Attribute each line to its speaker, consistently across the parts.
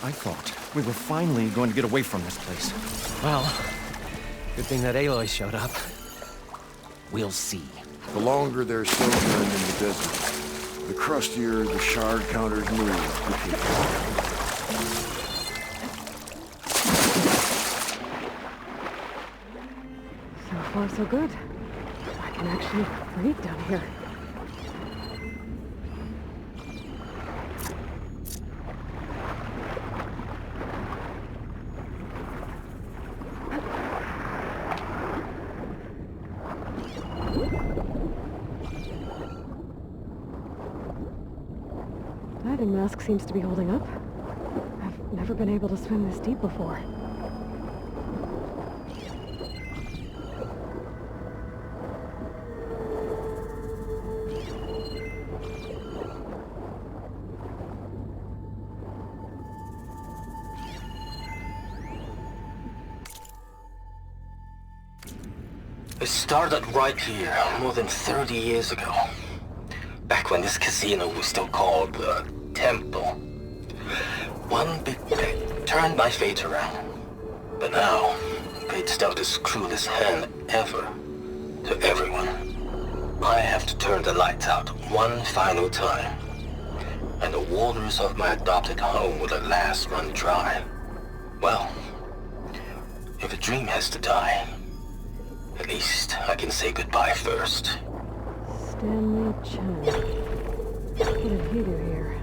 Speaker 1: I thought we were finally going to get away from this place.
Speaker 2: Well, good thing that Aloy showed up.
Speaker 1: We'll see.
Speaker 3: The longer they're sojourning in the desert, the crustier the shard counters move quickly.
Speaker 4: So far, so good. I can actually breathe down here. Diving mask seems to be holding up. I've never been able to swim this deep before.
Speaker 5: It started right here, more than 30 years ago. Back when this casino was still called the Temple. One big bet turned my fate around. But now, fate's dealt this cruelest hand ever to everyone. I have to turn the lights out one final time. And the waters of my adopted home will at last run dry. Well, if a dream has to die, at least I can say goodbye first.
Speaker 4: Stanley Chen. What did he do here?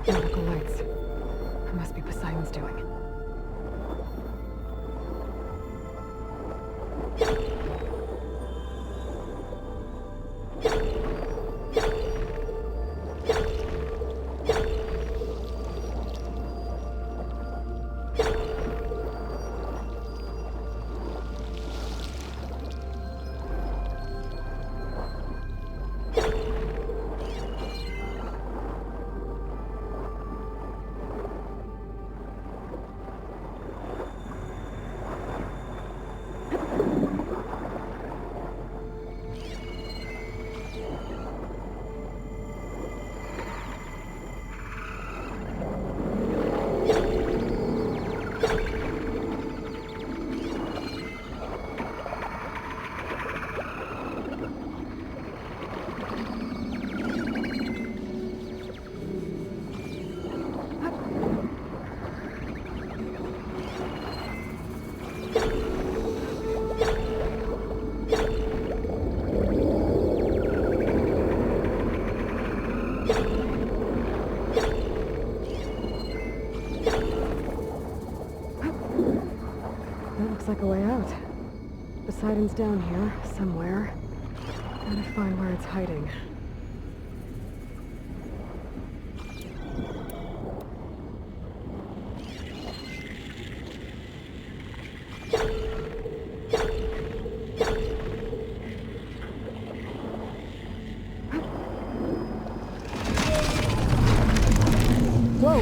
Speaker 4: Nautical lights. It must be Poseidon's doing. Like a way out. Poseidon's down here, somewhere. Gotta find where it's hiding. Whoa!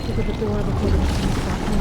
Speaker 4: To the door before the machine stops me.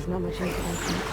Speaker 4: There's not much incident yet.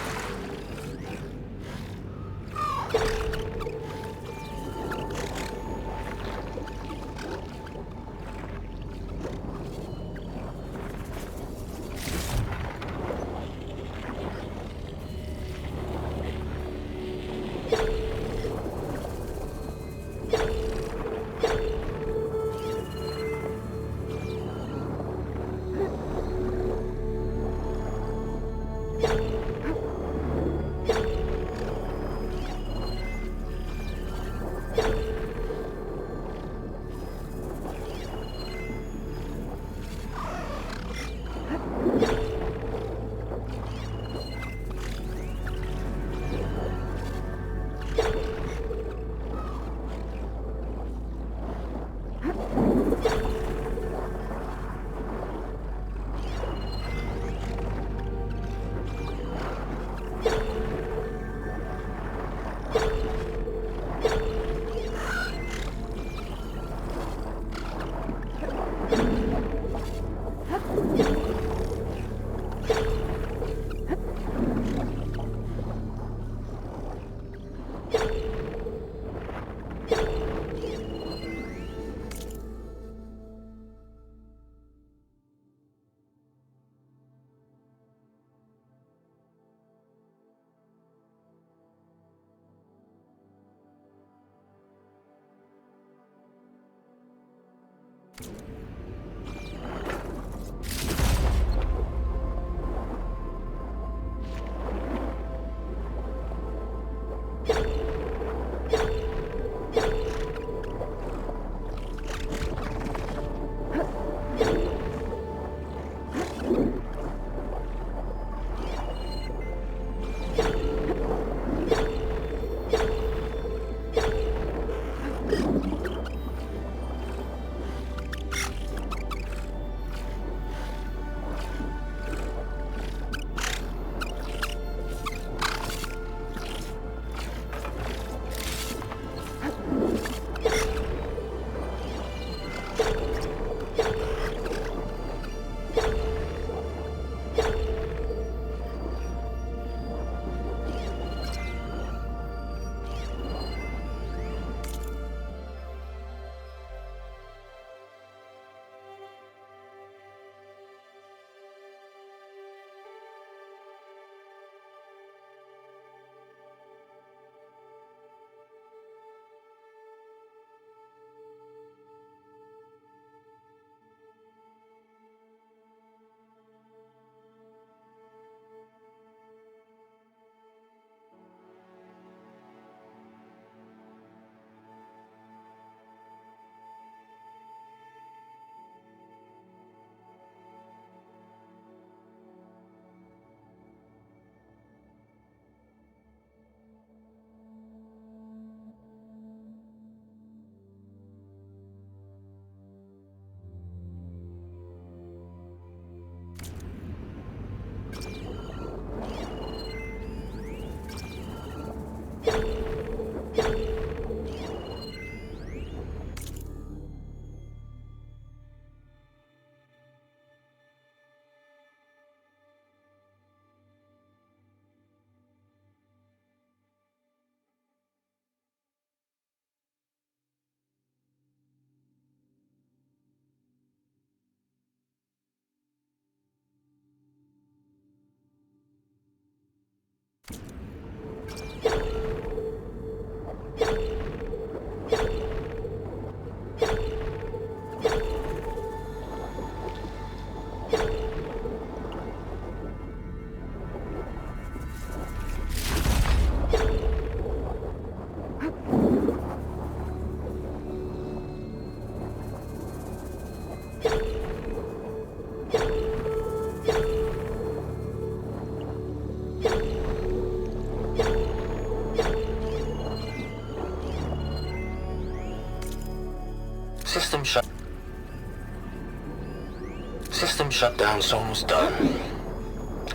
Speaker 5: System shutdown's almost done.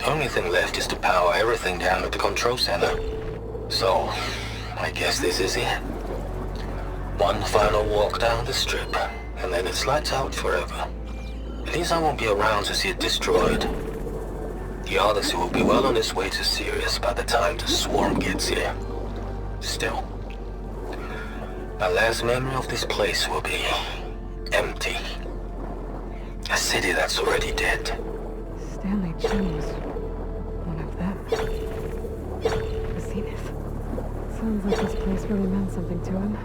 Speaker 5: Only thing left is to power everything down at the control center. So, I guess this is it. One final walk down the strip, and then it's lights out forever. At least I won't be around to see it destroyed. The Odyssey will be well on its way to Sirius by the time the swarm gets here. Still, my last memory of this place will be empty. A city that's already dead.
Speaker 4: Stanley Chen was one of them. The Zenith. Sounds like this place really meant something to him.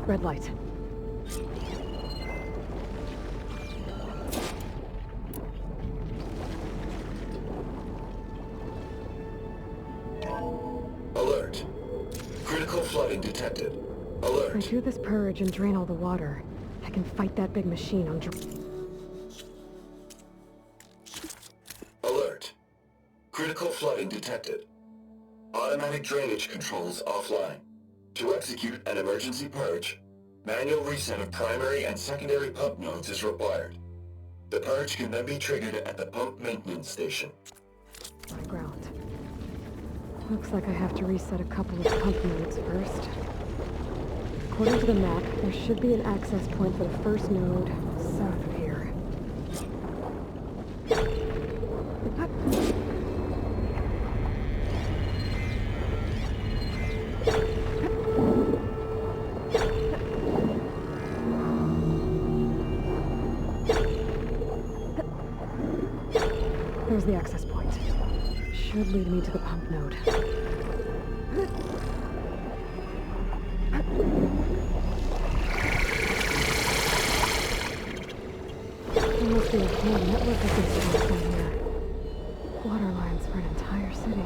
Speaker 4: Red light.
Speaker 6: Alert. Critical flooding detected.
Speaker 4: If I
Speaker 6: Alert.
Speaker 4: do this purge and drain all the water, I can fight that big machine on
Speaker 6: Alert. Critical flooding detected. Automatic drainage controls offline. To execute an emergency purge, manual reset of primary and secondary pump nodes is required. The purge can then be triggered at the pump maintenance station.
Speaker 4: ground. Looks like I have to reset a couple of pump nodes first. According to the map, there should be an access point for the first node south of here. There's the access point. Should lead me to the pump node. There must be a whole network of these things down here. Water lines for an entire city.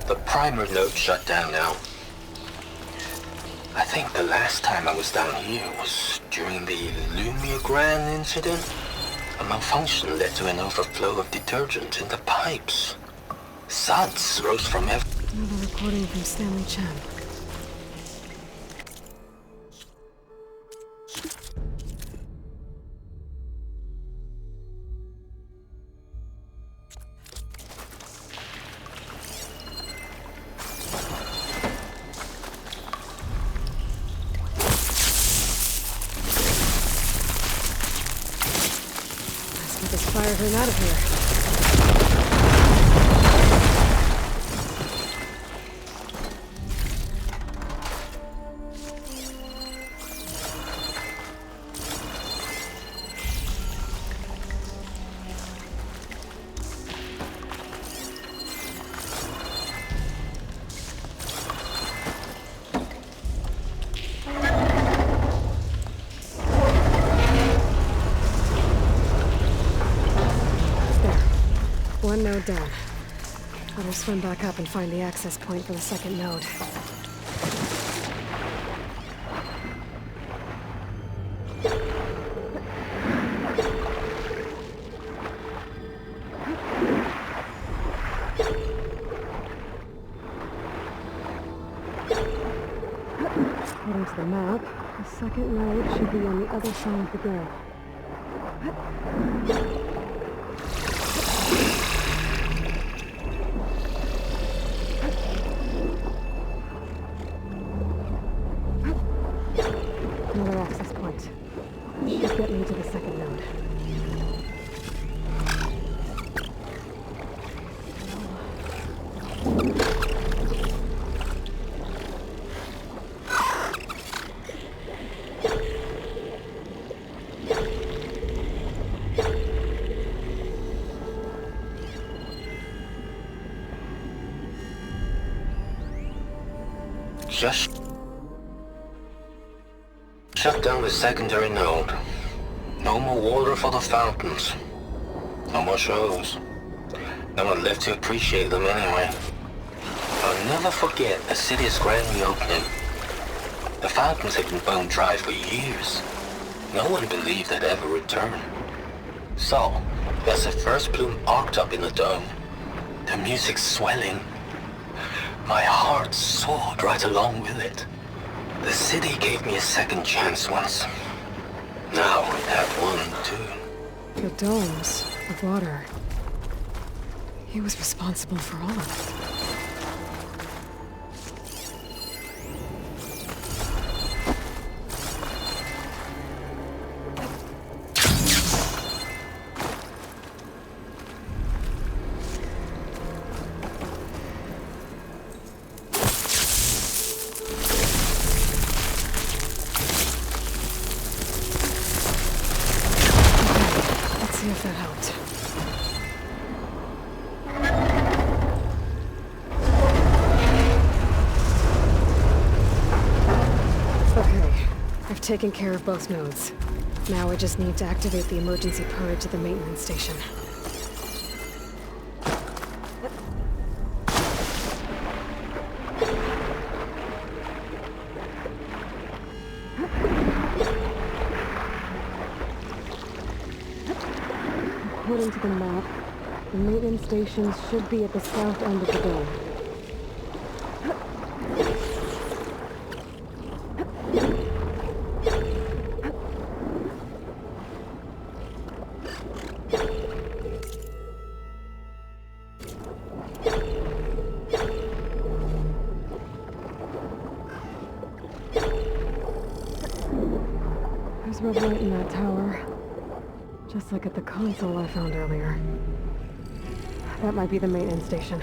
Speaker 5: The primer node shut down now. I think the last time I was down here was during the Lumia Gran incident. A malfunction led to an overflow of detergent in the pipes. Suds rose from every...
Speaker 4: Another recording from Stanley Chen. Let's get this fire hose out of here. one node down. Better swim back up and find the access point for the second node. According to the map, the second node should be on the other side of the grill. Another access point. Should get me to the second node.
Speaker 5: Just shut down the secondary node. No more water for the fountains. No more shows. No one left to appreciate them anyway. I'll never forget the city's grand reopening. The fountains had been bone dry for years. No one believed they'd ever return. So, as the first bloom arced up in the dome, the music swelling, my heart soared right along with it. The city gave me a second chance once. Now it had one, too.
Speaker 4: The domes, the water. He was responsible for all of it. See if that helped. Okay, I've taken care of both nodes. Now I just need to activate the emergency purge at the maintenance station. According to the map, the maintenance stations should be at the south end of the dome. There's red light in that tower. Just like at the console I found earlier. That might be the maintenance station.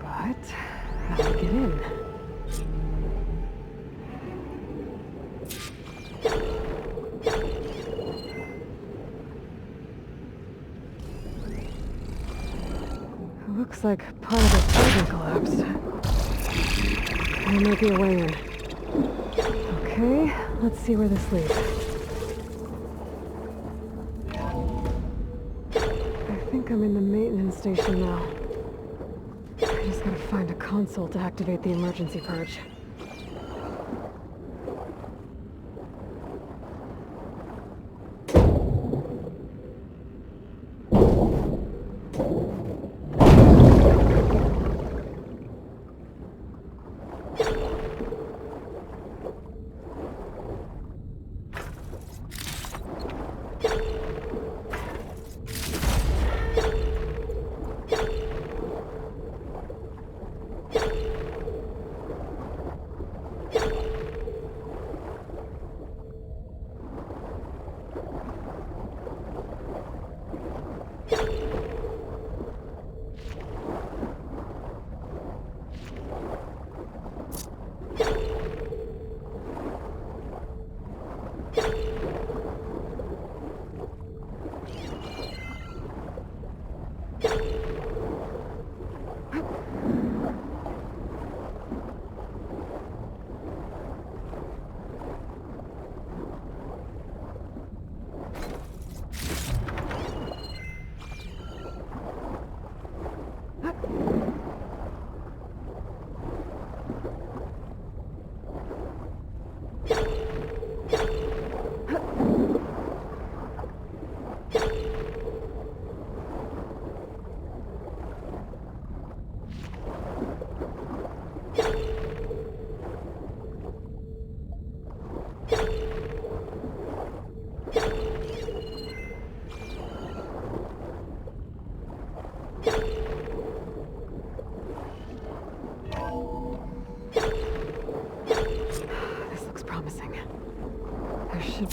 Speaker 4: But, how do I get in? It looks like part of this building collapsed. There might be a way in. Okay, let's see where this leads. I think I'm in the maintenance station now. I just gotta find a console to activate the emergency purge.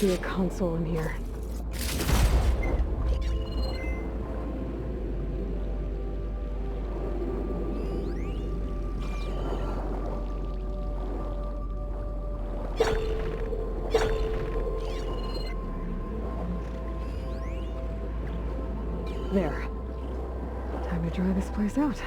Speaker 4: be a console in here. There. Time to dry this place out.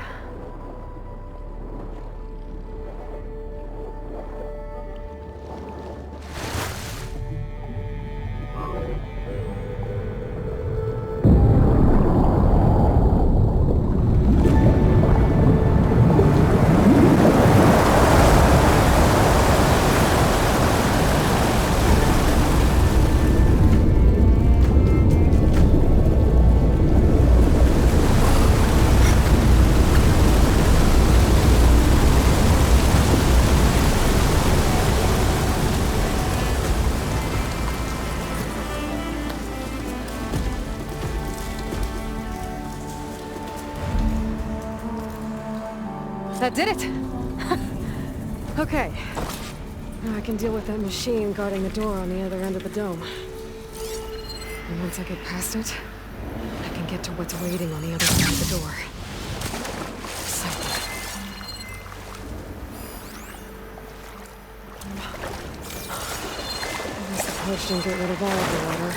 Speaker 4: That did it! Okay. Now I can deal with that machine guarding the door on the other end of the dome. And once I get past it, I can get to what's waiting on the other side of the door. Exciting. At least the purge didn't get rid of all of the water.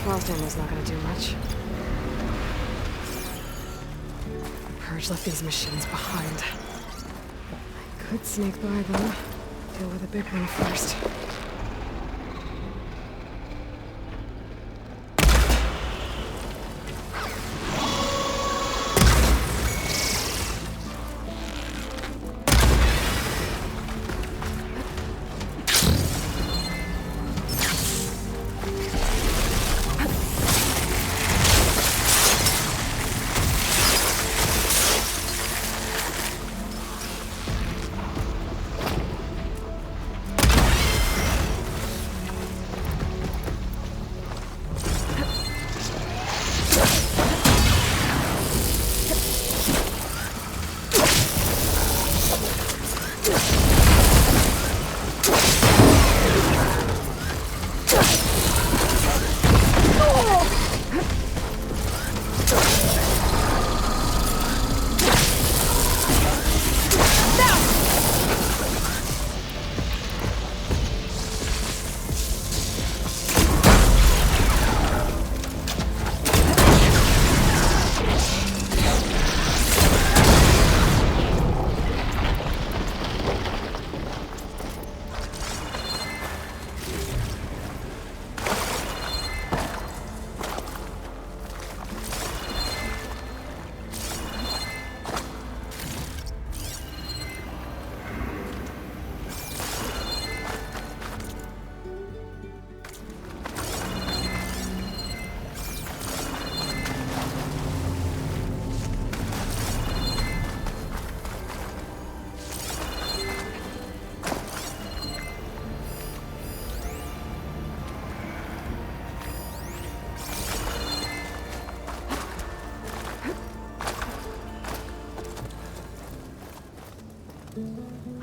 Speaker 4: Frost ammo's not gonna do much. The Purge left these machines behind. I could sneak by them. Deal with the big one first.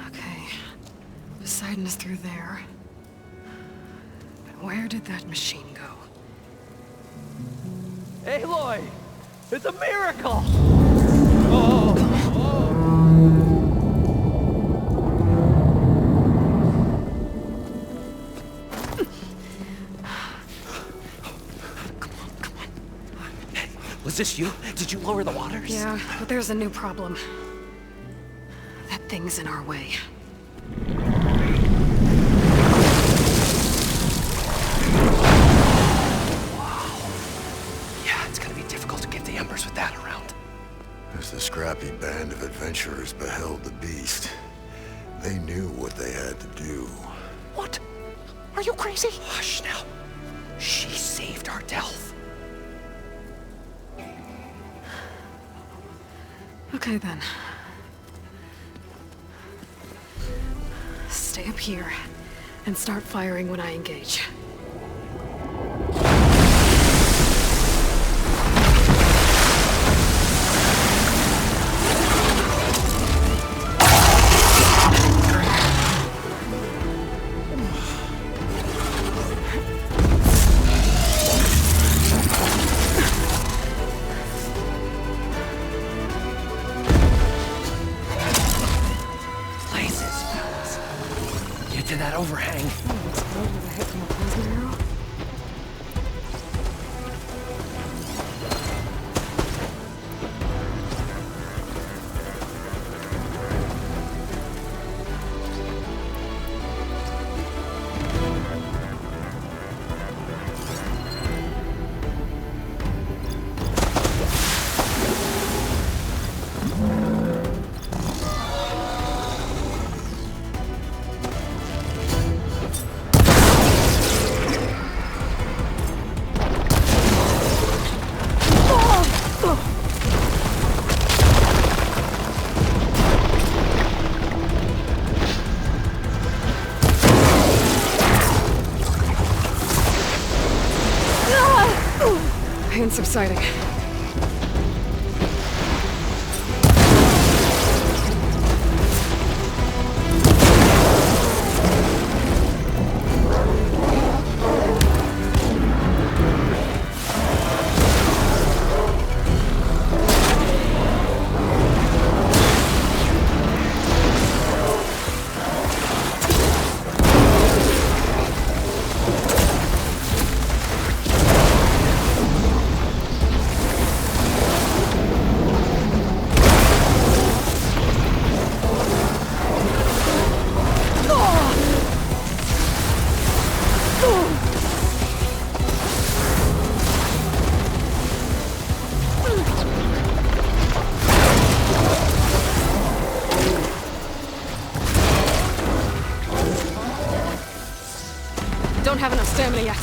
Speaker 4: Okay. Poseidon is through there. But where did that machine go?
Speaker 2: Aloy! It's a miracle! Oh!
Speaker 4: Come on.
Speaker 2: Was this you? Did you lower the waters?
Speaker 4: Yeah, but there's a new problem. That thing's in our way.
Speaker 2: Yeah, it's gonna be difficult to get the embers with that around.
Speaker 3: As the scrappy band of adventurers beheld the beast, they knew what they had to do.
Speaker 2: What? Are you crazy? Hush now. She saved our Delph.
Speaker 4: Okay then. Stay up here and start firing when I engage.
Speaker 2: To that overhang.
Speaker 4: Oh, it's close with a hit from a poison arrow. Pain subsiding. Don't have enough stamina yet.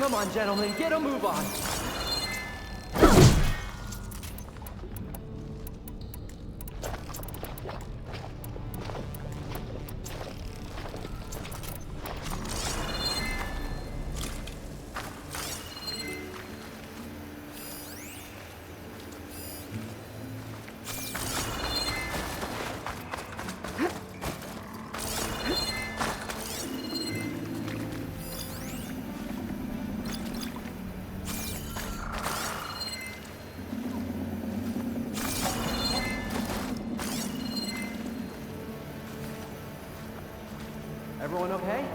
Speaker 2: Come on, gentlemen, get a move on. Everyone okay?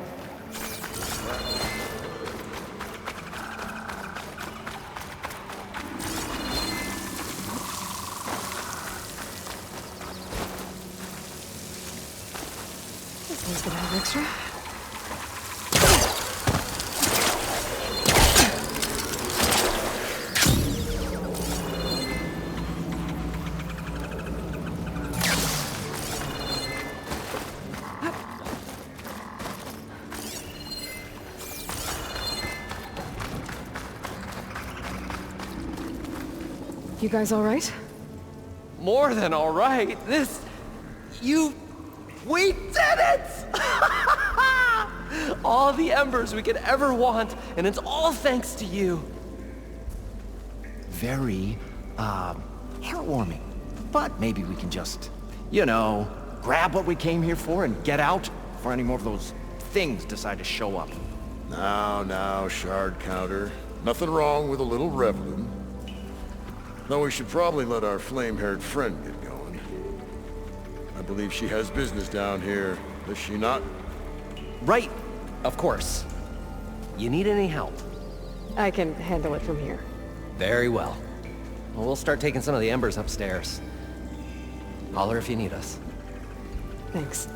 Speaker 4: Who's gonna have extra? You guys all right?
Speaker 2: More than all right. We did it! All the embers we could ever want, and it's all thanks to you.
Speaker 1: Very, heartwarming. But maybe we can just, you know, grab what we came here for and get out before any more of those things decide to show up.
Speaker 3: Now, shard counter. Nothing wrong with a little reveling. Though we should probably let our flame-haired friend get going. I believe she has business down here, does she not?
Speaker 2: Right, of course. You need any help?
Speaker 4: I can handle it from here.
Speaker 2: Very well. Well, we'll start taking some of the embers upstairs. Holler if you need us.
Speaker 4: Thanks.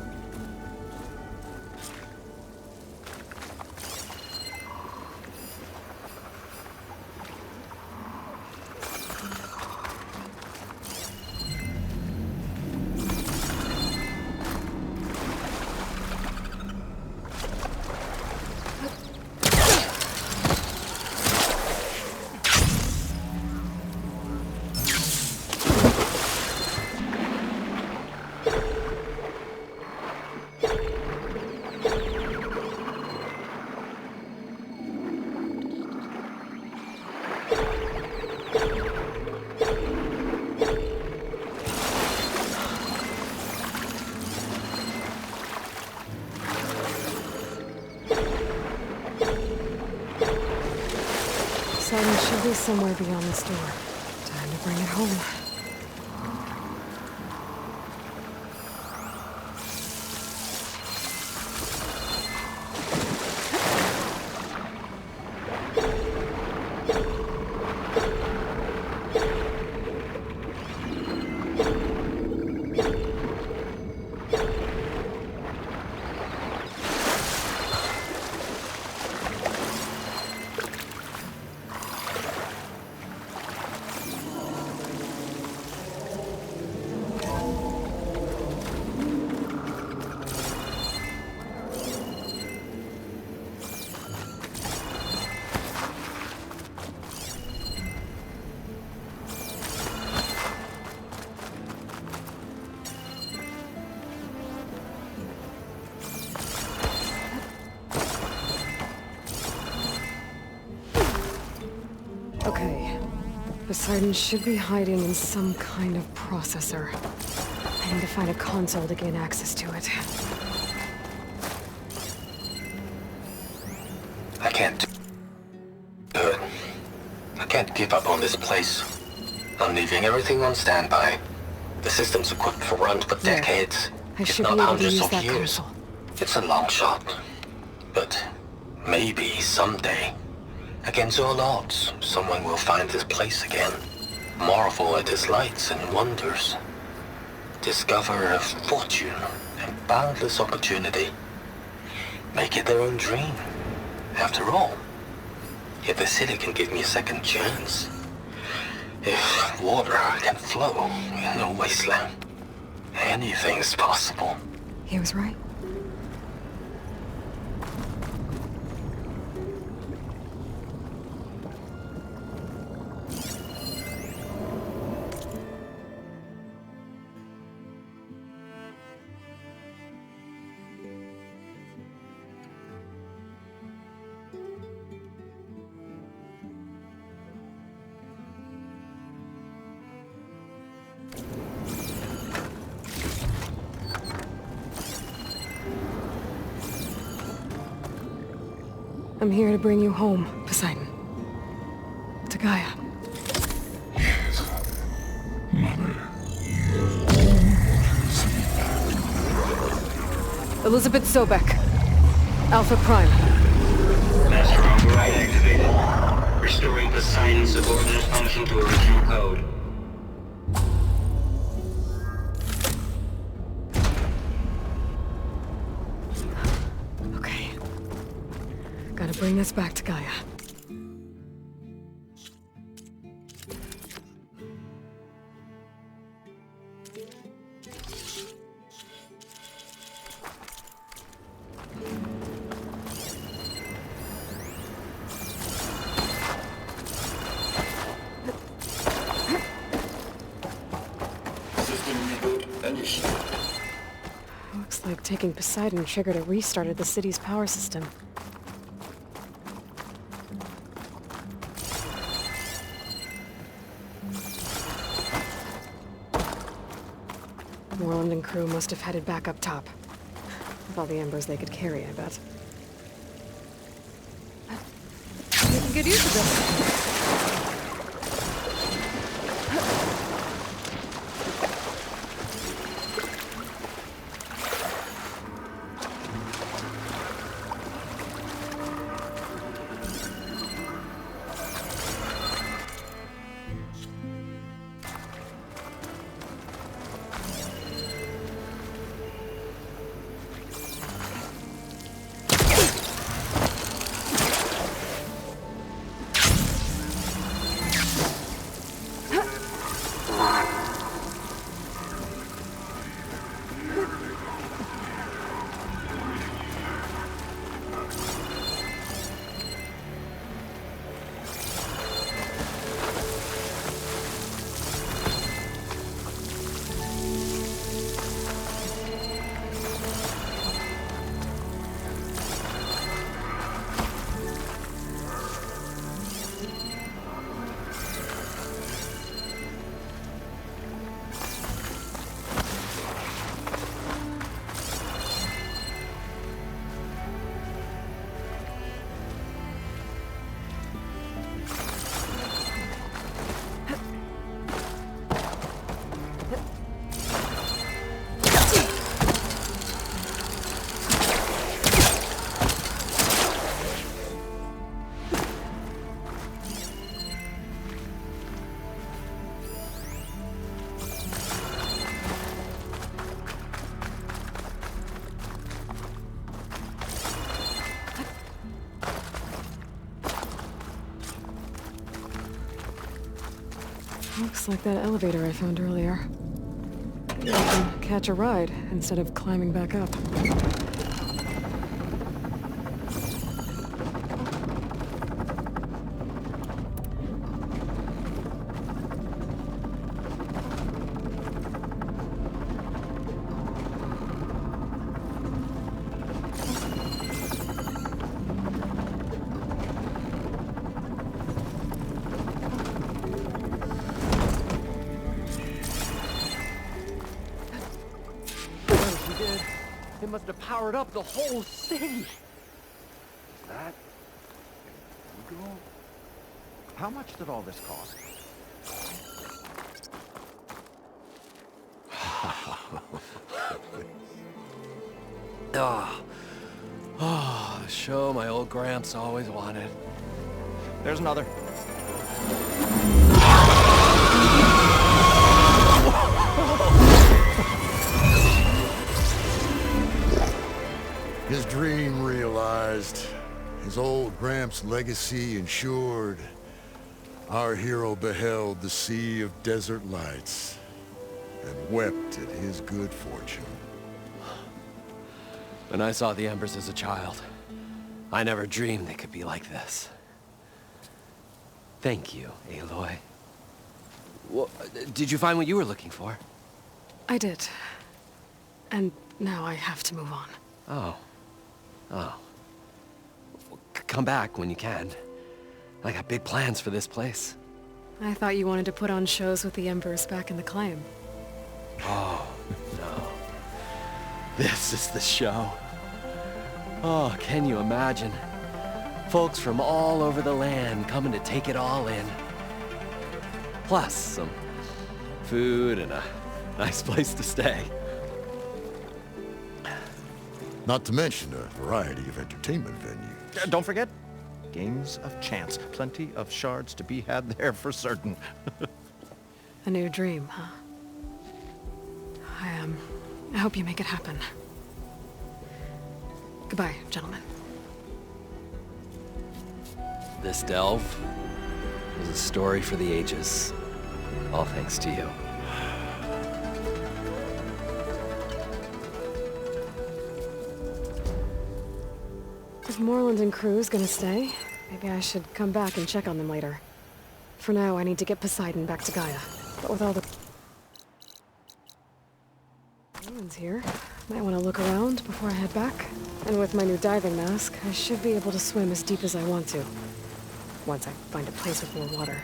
Speaker 4: Poseidon should be somewhere beyond this door. Time to bring it home. Okay. Poseidon should be hiding in some kind of processor. I need to find a console to gain access to it.
Speaker 5: I can't do it. I can't give up on this place. I'm leaving everything on standby. The system's equipped for runs for decades,
Speaker 4: I
Speaker 5: if
Speaker 4: should
Speaker 5: not
Speaker 4: be able to
Speaker 5: hundreds
Speaker 4: use
Speaker 5: of
Speaker 4: that
Speaker 5: years.
Speaker 4: console.
Speaker 5: It's a long shot, but maybe someday, against all odds, someone will find this place again, marvel at its lights and wonders, discover a fortune and boundless opportunity, make it their own dream. After all, if the city can give me a second chance, if water can flow in a wasteland, anything's possible.
Speaker 4: He was right. I'm here to bring you home, Poseidon. To Gaia. Elizabeth Sobek. Alpha Prime.
Speaker 5: Master override activated. Restoring Poseidon's subordinate function to original code.
Speaker 4: bring this back to Gaia.
Speaker 6: System reboot initiated.
Speaker 4: Looks like taking Poseidon triggered a restart of the city's power system. Moreland and crew must have headed back up top. With all the embers they could carry, I bet. You can get used to this. Looks like that elevator I found earlier. I can catch a ride instead of climbing back up.
Speaker 1: It must have powered up the whole city. That? There you go. How much did all this cost?
Speaker 2: Oh, show my old Gramps always wanted.
Speaker 1: There's another.
Speaker 3: His dream realized. His old Gramps' legacy ensured. Our hero beheld the sea of desert lights and wept at his good fortune.
Speaker 2: When I saw the embers as a child, I never dreamed they could be like this. Thank you, Aloy. Well, did you find what you were looking for?
Speaker 4: I did. And now I have to move on.
Speaker 2: Oh. Oh. Well, come back when you can. I got big plans for this place.
Speaker 4: I thought you wanted to put on shows with the Embers back in the Claim.
Speaker 2: Oh, no. This is the show. Oh, can you imagine? Folks from all over the land coming to take it all in. Plus some food and a nice place to stay.
Speaker 3: Not to mention a variety of entertainment venues.
Speaker 1: Don't forget, games of chance. Plenty of shards to be had there for certain.
Speaker 4: A new dream, huh? I hope you make it happen. Goodbye, gentlemen.
Speaker 2: This delve was a story for the ages. All thanks to you.
Speaker 4: If Moreland and crew's gonna stay, maybe I should come back and check on them later. For now, I need to get Poseidon back to Gaia. But with all the ruins here, might want to look around before I head back. And with my new diving mask, I should be able to swim as deep as I want to. Once I find a place with more water.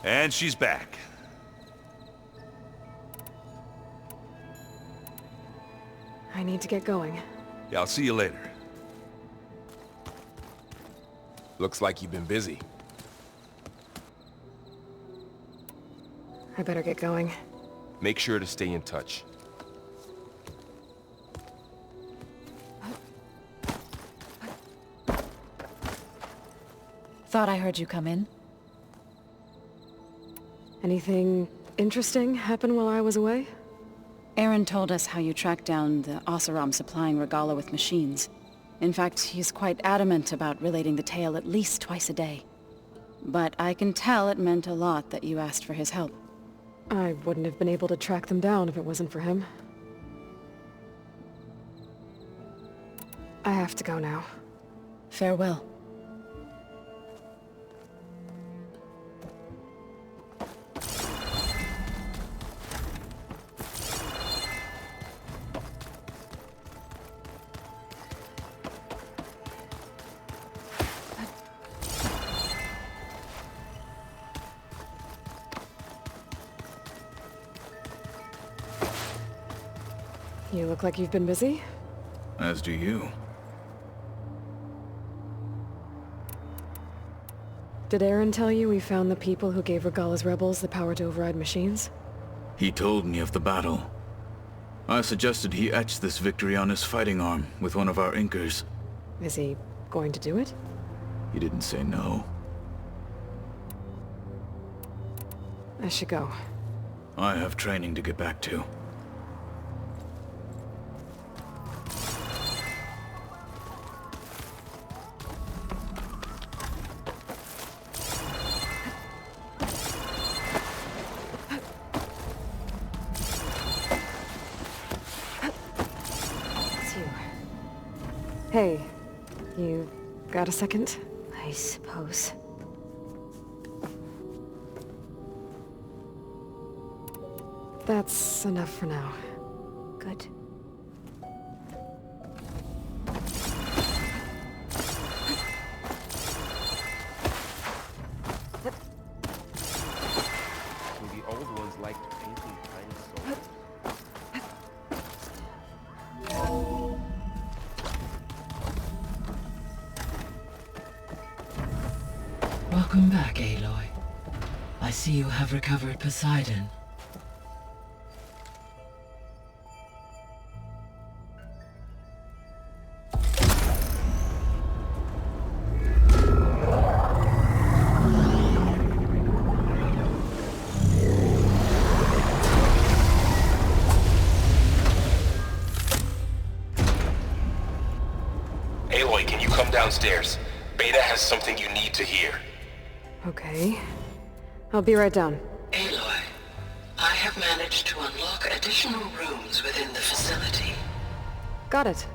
Speaker 7: And she's back.
Speaker 4: I need to get going.
Speaker 7: Yeah, I'll see you later.
Speaker 8: Looks like you've been busy.
Speaker 4: I better get going.
Speaker 8: Make sure to stay in touch.
Speaker 9: Thought I heard you come in.
Speaker 4: Anything interesting happen while I was away?
Speaker 9: Aaron told us how you tracked down the Oseram supplying Regalla with machines. In fact, he's quite adamant about relating the tale at least twice a day. But I can tell it meant a lot that you asked for his help.
Speaker 4: I wouldn't have been able to track them down if it wasn't for him. I have to go now.
Speaker 9: Farewell.
Speaker 4: You look like you've been busy.
Speaker 10: As do you.
Speaker 4: Did Aaron tell you we found the people who gave Regalla's rebels the power to override machines?
Speaker 10: He told me of the battle. I suggested he etch this victory on his fighting arm with one of our inkers.
Speaker 4: Is he going to do it?
Speaker 10: He didn't say no.
Speaker 4: I should go.
Speaker 10: I have training to get back to.
Speaker 4: Hey, you got a second?
Speaker 11: I suppose.
Speaker 4: That's enough for now.
Speaker 11: Good.
Speaker 8: The old ones liked painting tiny souls.
Speaker 12: Welcome back, Aloy. I see you have recovered Poseidon.
Speaker 6: Aloy, can you come downstairs? Beta has something you need to hear.
Speaker 4: Okay. I'll be right down.
Speaker 12: Aloy, I have managed to unlock additional rooms within the facility.
Speaker 4: Got it.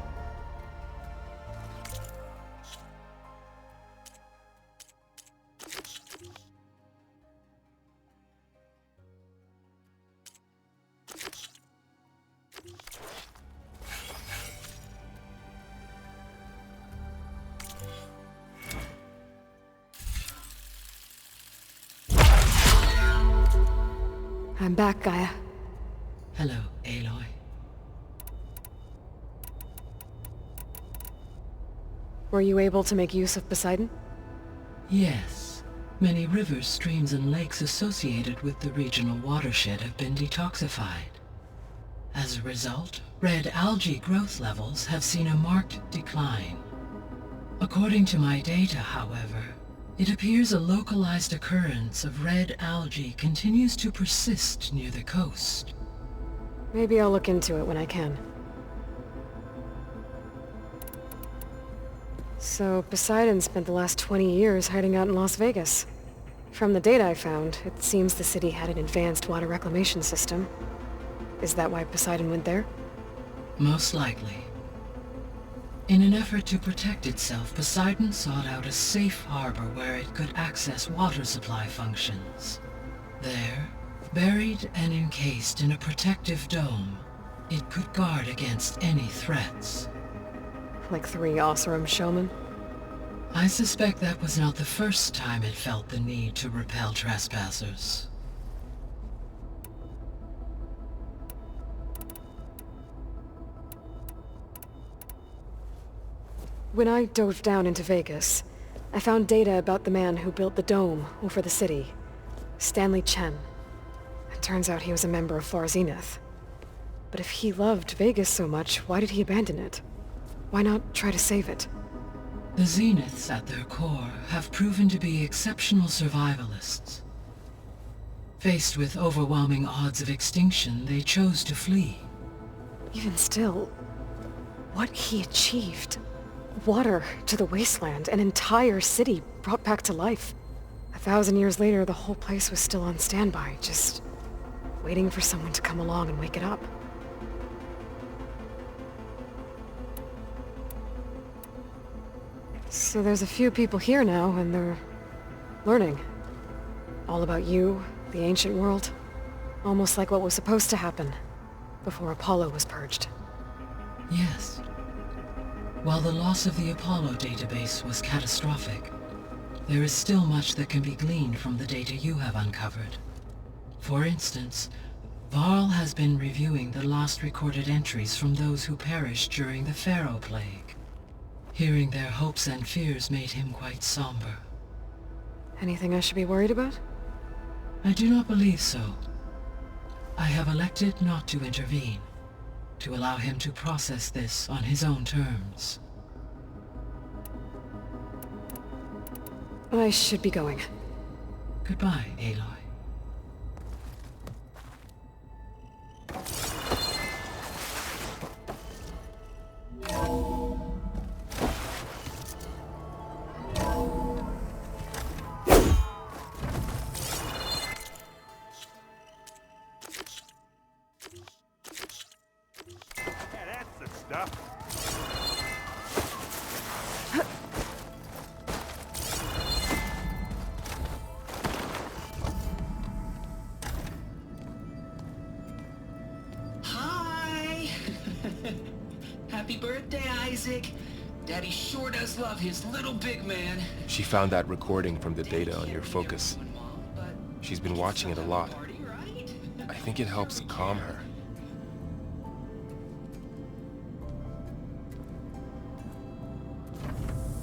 Speaker 4: I'm back, Gaia.
Speaker 12: Hello, Aloy.
Speaker 4: Were you able to make use of Poseidon?
Speaker 12: Yes. Many rivers, streams, and lakes associated with the regional watershed have been detoxified. As a result, red algae growth levels have seen a marked decline. According to my data, however, it appears a localized occurrence of red algae continues to persist near the coast.
Speaker 4: Maybe I'll look into it when I can. So, Poseidon spent the last 20 years hiding out in Las Vegas. From the data I found, it seems the city had an advanced water reclamation system. Is that why Poseidon went there?
Speaker 12: Most likely. In an effort to protect itself, Poseidon sought out a safe harbor where it could access water supply functions. There, buried and encased in a protective dome, it could guard against any threats.
Speaker 4: Like 3 Oseram showmen?
Speaker 12: I suspect that was not the first time it felt the need to repel trespassers.
Speaker 4: When I dove down into Vegas, I found data about the man who built the dome over the city. Stanley Chen. It turns out he was a member of Far Zenith. But if he loved Vegas so much, why did he abandon it? Why not try to save it?
Speaker 12: The Zeniths at their core have proven to be exceptional survivalists. Faced with overwhelming odds of extinction, they chose to flee.
Speaker 4: Even still, what he achieved. Water to the wasteland, an entire city brought back to life. 1,000 years later, the whole place was still on standby, just waiting for someone to come along and wake it up. So there's a few people here now, and they're learning. All about you, the ancient world. Almost like what was supposed to happen before Apollo was purged.
Speaker 12: Yes. While the loss of the Apollo database was catastrophic, there is still much that can be gleaned from the data you have uncovered. For instance, Varl has been reviewing the last recorded entries from those who perished during the Pharaoh Plague. Hearing their hopes and fears made him quite somber.
Speaker 4: Anything I should be worried about?
Speaker 12: I do not believe so. I have elected not to intervene, to allow him to process this on his own terms.
Speaker 4: I should be going.
Speaker 12: Goodbye, Aloy.
Speaker 13: Happy birthday, Isaac. Daddy sure does love his little big man.
Speaker 8: She found that recording from the data on your focus. She's been watching it a lot. I think it helps calm her.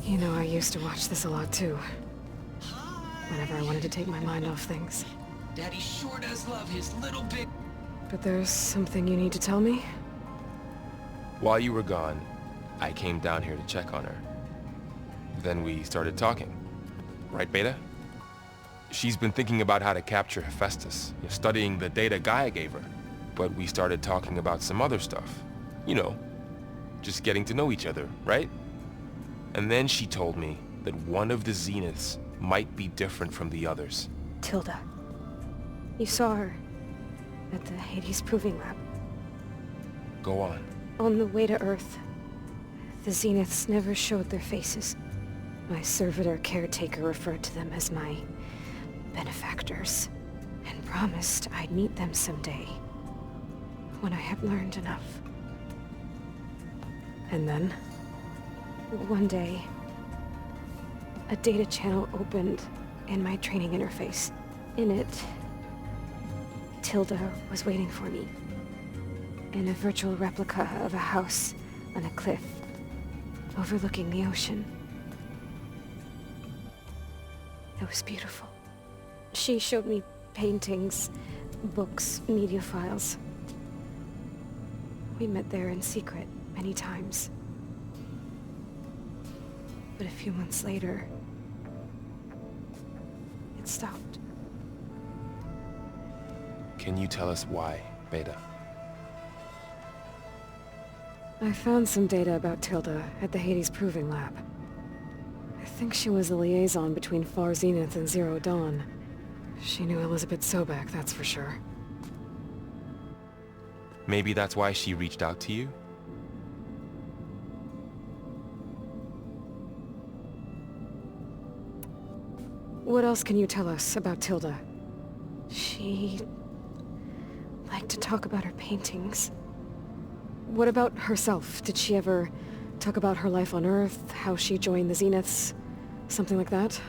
Speaker 4: You know, I used to watch this a lot too. Whenever I wanted to take my mind off things.
Speaker 13: Daddy sure does love his little big...
Speaker 4: But there's something you need to tell me?
Speaker 8: While you were gone, I came down here to check on her. Then we started talking. Right, Beta? She's been thinking about how to capture Hephaestus, studying the data Gaia gave her. But we started talking about some other stuff. You know, just getting to know each other, right? And then she told me that one of the Zeniths might be different from the others.
Speaker 11: Tilda. You saw her at the Hades Proving Lab.
Speaker 8: Go on.
Speaker 11: On the way to Earth, the Zeniths never showed their faces. My servitor caretaker referred to them as my benefactors, and promised I'd meet them someday, when I had learned enough. And then, one day, a data channel opened in my training interface. In it, Tilda was waiting for me, in a virtual replica of a house on a cliff, overlooking the ocean. It was beautiful. She showed me paintings, books, media files. We met there in secret many times. But a few months later, it stopped.
Speaker 8: Can you tell us why, Beta?
Speaker 4: I found some data about Tilda at the Hades Proving Lab. I think she was a liaison between Far Zenith and Zero Dawn. She knew Elizabeth Sobek, that's for sure.
Speaker 8: Maybe that's why she reached out to you?
Speaker 4: What else can you tell us about Tilda?
Speaker 11: She liked to talk about her paintings.
Speaker 4: What about herself? Did she ever talk about her life on Earth, how she joined the Zeniths, something like that?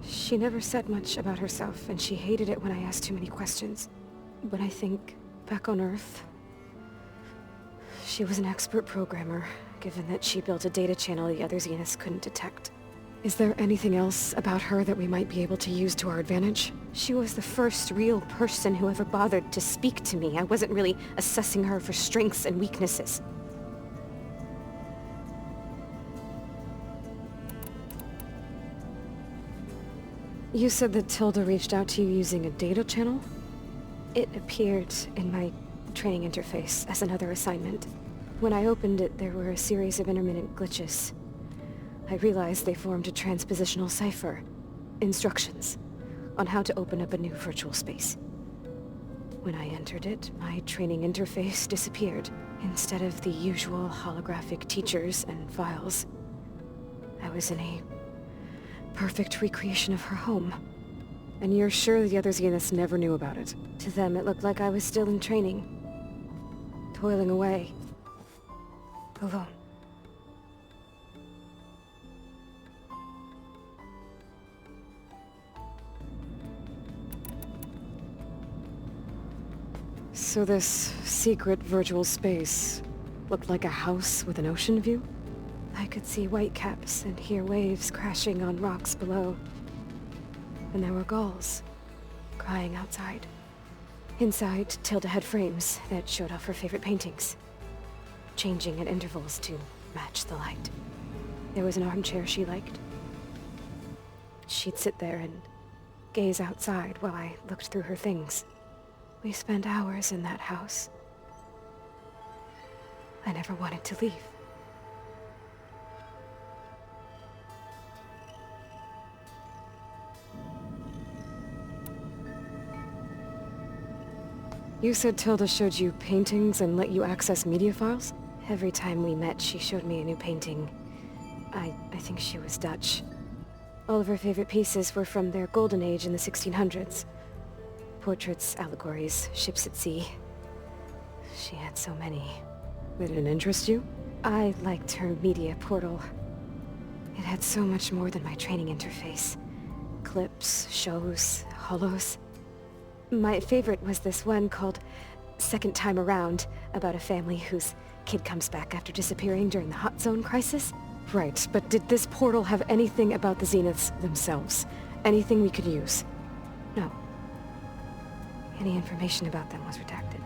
Speaker 11: She never said much about herself, and she hated it when I asked too many questions. But I think, back on Earth, she was an expert programmer, given that she built a data channel the other Zeniths couldn't detect.
Speaker 4: Is there anything else about her that we might be able to use to our advantage?
Speaker 11: She was the first real person who ever bothered to speak to me. I wasn't really assessing her for strengths and weaknesses.
Speaker 4: You said that Tilda reached out to you using a data channel?
Speaker 11: It appeared in my training interface as another assignment. When I opened it, there were a series of intermittent glitches. I realized they formed a transpositional cipher. Instructions on how to open up a new virtual space. When I entered it, my training interface disappeared. Instead of the usual holographic teachers and files, I was in a perfect recreation of her home.
Speaker 4: And you're sure the other Zeniths never knew about it?
Speaker 11: To them, it looked like I was still in training. Toiling away. Alone.
Speaker 4: So this secret virtual space looked like a house with an ocean view?
Speaker 11: I could see whitecaps and hear waves crashing on rocks below. And there were gulls crying outside. Inside, Tilda had frames that showed off her favorite paintings, changing at intervals to match the light. There was an armchair she liked. She'd sit there and gaze outside while I looked through her things. We spent hours in that house. I never wanted to leave.
Speaker 4: You said Tilda showed you paintings and let you access media files?
Speaker 11: Every time we met, she showed me a new painting. I think she was Dutch. All of her favorite pieces were from their golden age in the 1600s. Portraits, allegories, ships at sea. She had so many.
Speaker 4: Did it interest you?
Speaker 11: I liked her media portal. It had so much more than my training interface. Clips, shows, holos. My favorite was this one called Second Time Around, about a family whose kid comes back after disappearing during the Hot Zone crisis.
Speaker 4: Right, but did this portal have anything about the Zeniths themselves? Anything we could use?
Speaker 11: No. Any information about them was redacted.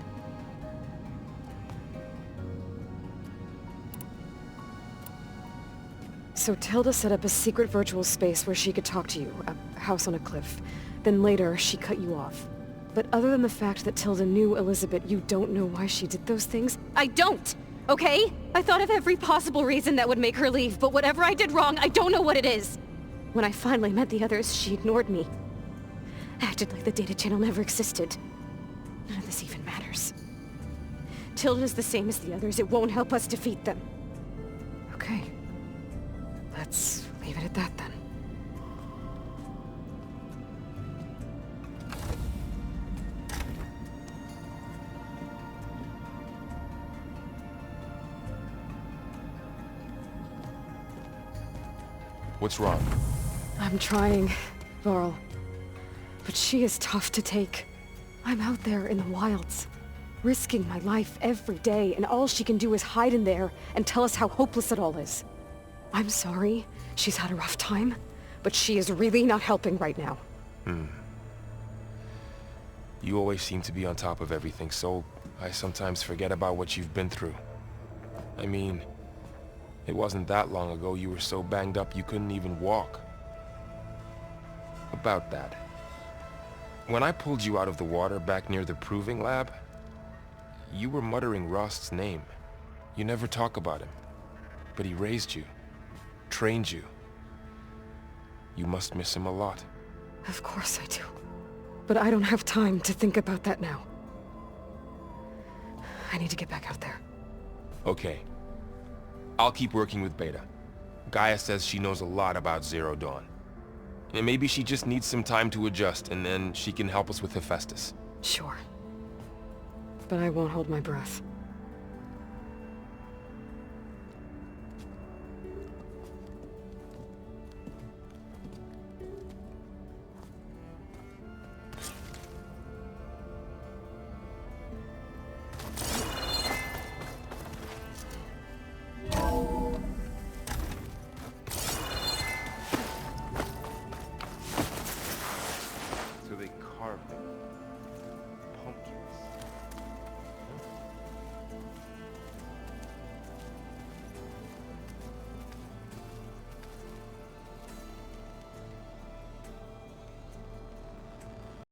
Speaker 4: So Tilda set up a secret virtual space where she could talk to you, a house on a cliff. Then later, she cut you off. But other than the fact that Tilda knew Elizabeth, you don't know why she did those things?
Speaker 11: I don't! okay? I thought of every possible reason that would make her leave, but whatever I did wrong, I don't know what it is. When I finally met the others, she ignored me. Acted like the data channel never existed. None of this even matters. Tilda's the same as the others. It won't help us defeat them. Okay. Let's leave it at that then.
Speaker 8: What's wrong?
Speaker 4: I'm trying, Varl. But she is tough to take. I'm out there in the wilds, risking my life every day, and all she can do is hide in there and tell us how hopeless it all is. I'm sorry, she's had a rough time, but she is really not helping right now.
Speaker 8: You always seem to be on top of everything, so I sometimes forget about what you've been through. I mean, it wasn't that long ago you were so banged up you couldn't even walk. About that. When I pulled you out of the water back near the proving lab, you were muttering Rost's name. You never talk about him. But he raised you, trained you. You must miss him a lot.
Speaker 4: Of course I do. But I don't have time to think about that now. I need to get back out there.
Speaker 8: Okay. I'll keep working with Beta. Gaia says she knows a lot about Zero Dawn. And maybe she just needs some time to adjust, and then she can help us with Hephaestus.
Speaker 4: Sure. But I won't hold my breath.
Speaker 1: So they carved it.